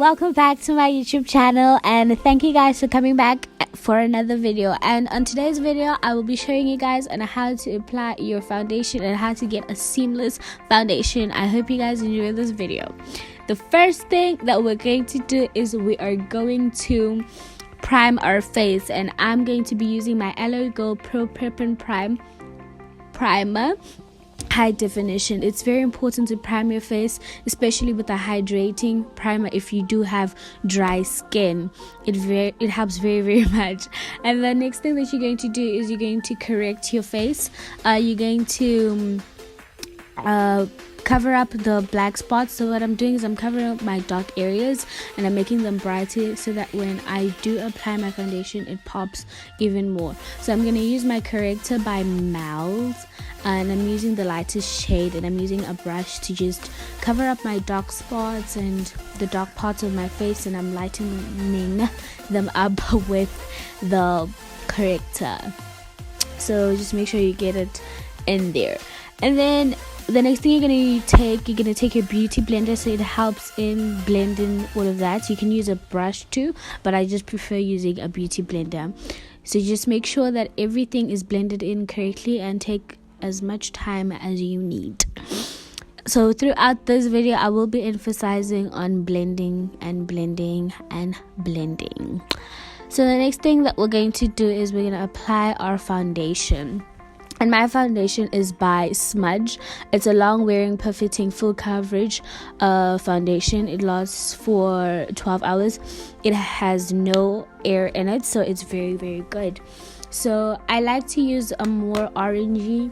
welcome back to my YouTube channel, and thank you guys for coming back for another video. And on today's video I will be showing you guys on how to apply your foundation and how to get a seamless foundation. I hope you guys enjoy this video. The first thing that we're going to do is we are going to prime our face, and I'm going to be using my Aloe Go Pro Prep and Primer high definition. It's very important to prime your face, especially with a hydrating primer if you do have dry skin. It helps very much. And the next thing that you're going to do is you're going to correct your face. You're going to cover up the black spots. So what I'm doing is I'm covering up my dark areas and I'm making them brighter so that when I do apply my foundation it pops even more. So I'm going to use my corrector by Miles, and I'm using the lightest shade, and I'm using a brush to just cover up my dark spots and the dark parts of my face, and I'm lightening them up with the corrector. So just make sure you get it in there. And then the next thing you're going to take your beauty blender, so it helps in blending all of that. You can use a brush too, but I just prefer using a beauty blender. So just make sure that everything is blended in correctly and take as much time as you need. So throughout this video I will be emphasizing on blending and blending and blending. So the next thing that we're going to do is we're going to apply our foundation. And my foundation is by Smudge. It's a long wearing perfecting full coverage foundation. It lasts for 12 hours. It has no air in it, so it's very good. So I like to use a more orangey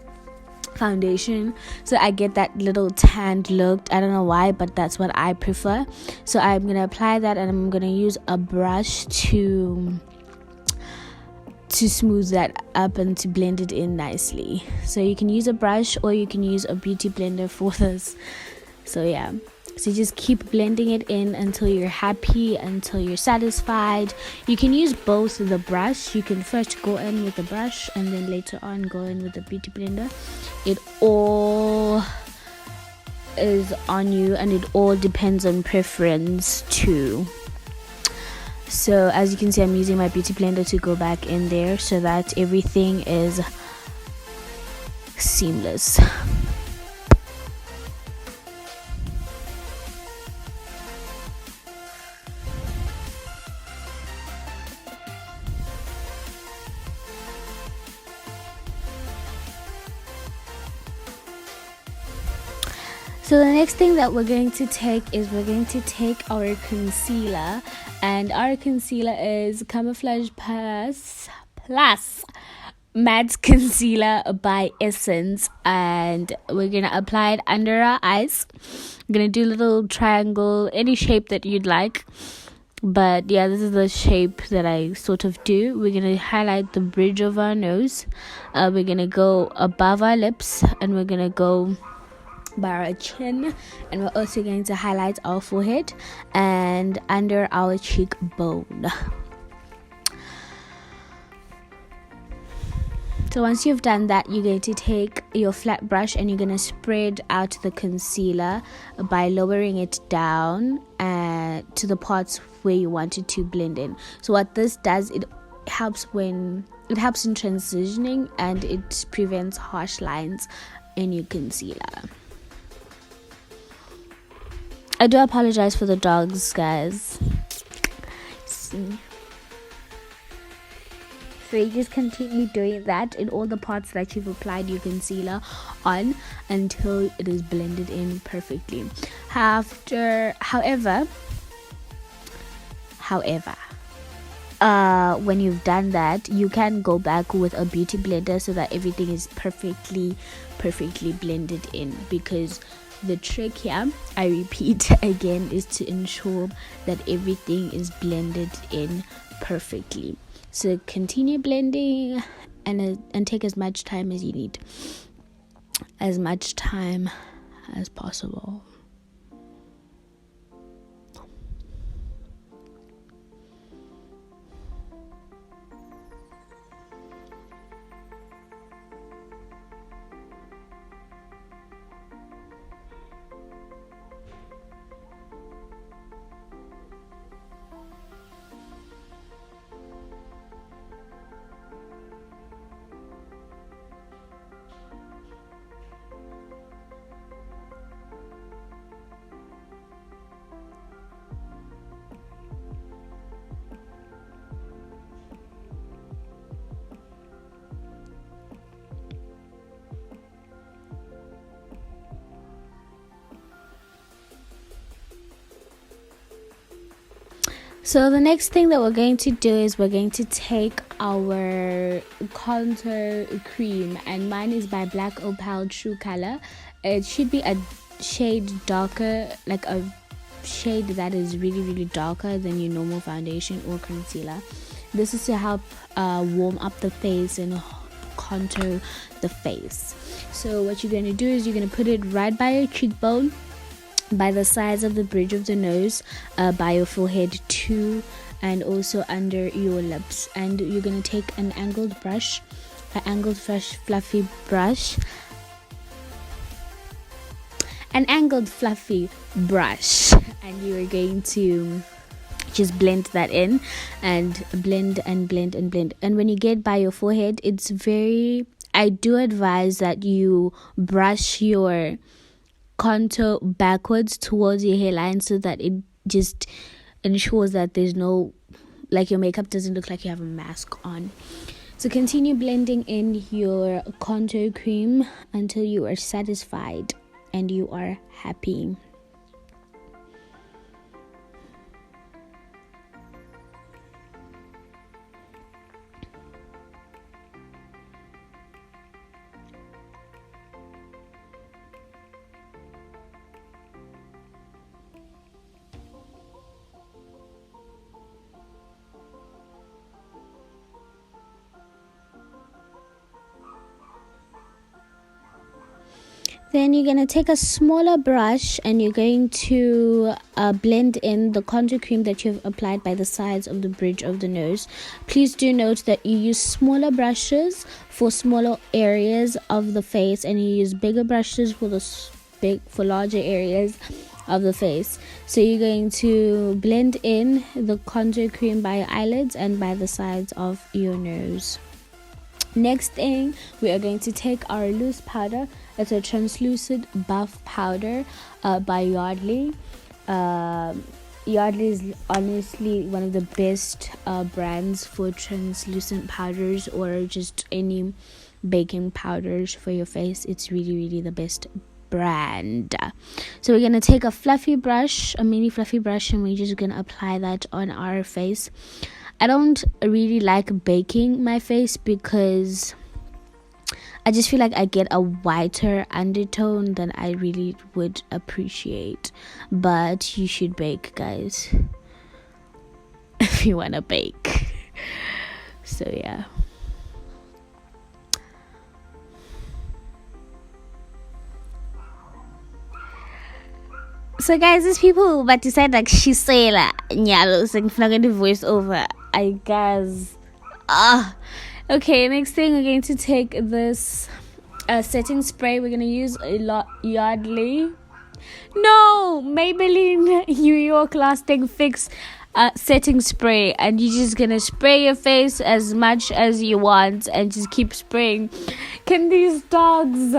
foundation, so I get that little tanned look. I don't know why, but that's what I prefer. So I'm gonna apply that, and I'm gonna use a brush to smooth that up and to blend it in nicely. So you can use a brush or you can use a beauty blender for this. So yeah, so just keep blending it in until you're happy, until you're satisfied. You can use both the brush. You can first go in with the brush and then later on go in with the beauty blender. It all is on you, and it all depends on preference too. So as you can see, I'm using my beauty blender to go back in there so that everything is seamless. So the next thing that we're going to take is we're going to take our concealer, and our concealer is Camouflage Plus Matte Concealer by Essence, and we're going to apply it under our eyes. I'm going to do a little triangle, any shape that you'd like, but yeah, this is the shape that I sort of do. We're going to highlight the bridge of our nose, we're going to go above our lips, and we're going to go by our chin, and we're also going to highlight our forehead and under our cheekbone. So once you've done that, you're going to take your flat brush and you're going to spread out the concealer by lowering it down to the parts where you want it to blend in. So what this does, it helps in transitioning, and it prevents harsh lines in your concealer. I do apologize for the dogs, guys. See. So you just continue doing that in all the parts that you've applied your concealer on until it is blended in perfectly. However, when you've done that, you can go back with a beauty blender so that everything is perfectly blended in, because the trick here, I repeat again, is to ensure that everything is blended in perfectly. So continue blending and take as much time as you need, as much time as possible. So the next thing that we're going to do is we're going to take our contour cream, and mine is by Black Opal True Color. It should be a shade darker, like a shade that is really darker than your normal foundation or concealer. This is to help warm up the face and contour the face. So what you're going to do is you're going to put it right by your cheekbone, by the sides of the bridge of the nose, by your forehead too, and also under your lips. And you're going to take an angled fluffy brush, and you are going to just blend that in, and blend. And when you get by your forehead, I do advise that you brush your contour backwards towards your hairline, so that it just ensures that there's no, like, your makeup doesn't look like you have a mask on. So continue blending in your contour cream until you are satisfied and you are happy. Then you're going to take a smaller brush and you're going to blend in the contour cream that you've applied by the sides of the bridge of the nose. Please do note that you use smaller brushes for smaller areas of the face, and you use bigger brushes for larger areas of the face. So you're going to blend in the contour cream by your eyelids and by the sides of your nose. Next thing, we are going to take our loose powder. It's a translucent buff powder by Yardley. Yardley is honestly one of the best brands for translucent powders, or just any baking powders for your face. It's really the best brand. So we're going to take a mini fluffy brush, and we're just going to apply that on our face. I don't really like baking my face because I just feel like I get a whiter undertone than I really would appreciate. But you should bake, guys, if you want to bake. So yeah. So guys, these people but decide like she say la nyalo sing flag the voice over. I guess. Okay, next thing we're going to take this setting spray. We're going to use a Yardley. No, Maybelline New York Lasting Fix setting spray, and you're just going to spray your face as much as you want and just keep spraying. Can these dogs?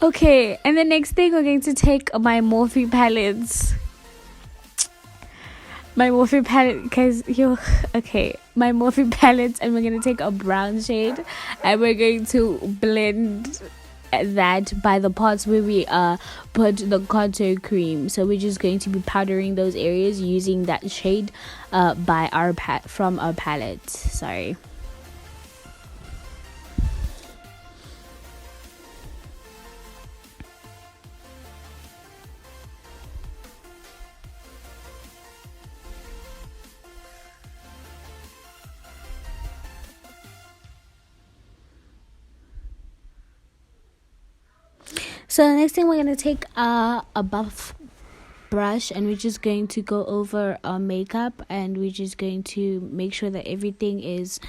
Okay, and the next thing we're going to take my Morphe palettes. My Morphe palette, guys, my Morphe palettes, and we're going to take a brown shade, and we're going to blend that by the parts where we put the contour cream. So we're just going to be powdering those areas using that shade from our palette. Sorry. So the next thing, we're going to take a buff brush, and we're just going to go over our makeup, and we're just going to make sure that everything is,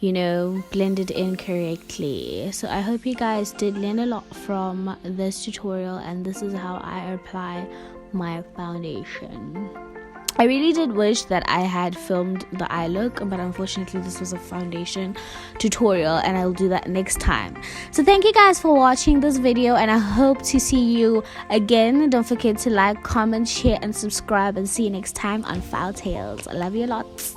blended in correctly. So I hope you guys did learn a lot from this tutorial, and this is how I apply my foundation. I really did wish that I had filmed the eye look, but unfortunately this was a foundation tutorial, and I'll do that next time. So thank you guys for watching this video, and I hope to see you again. Don't forget to like, comment, share, and subscribe, and see you next time on File Tales. I love you lots.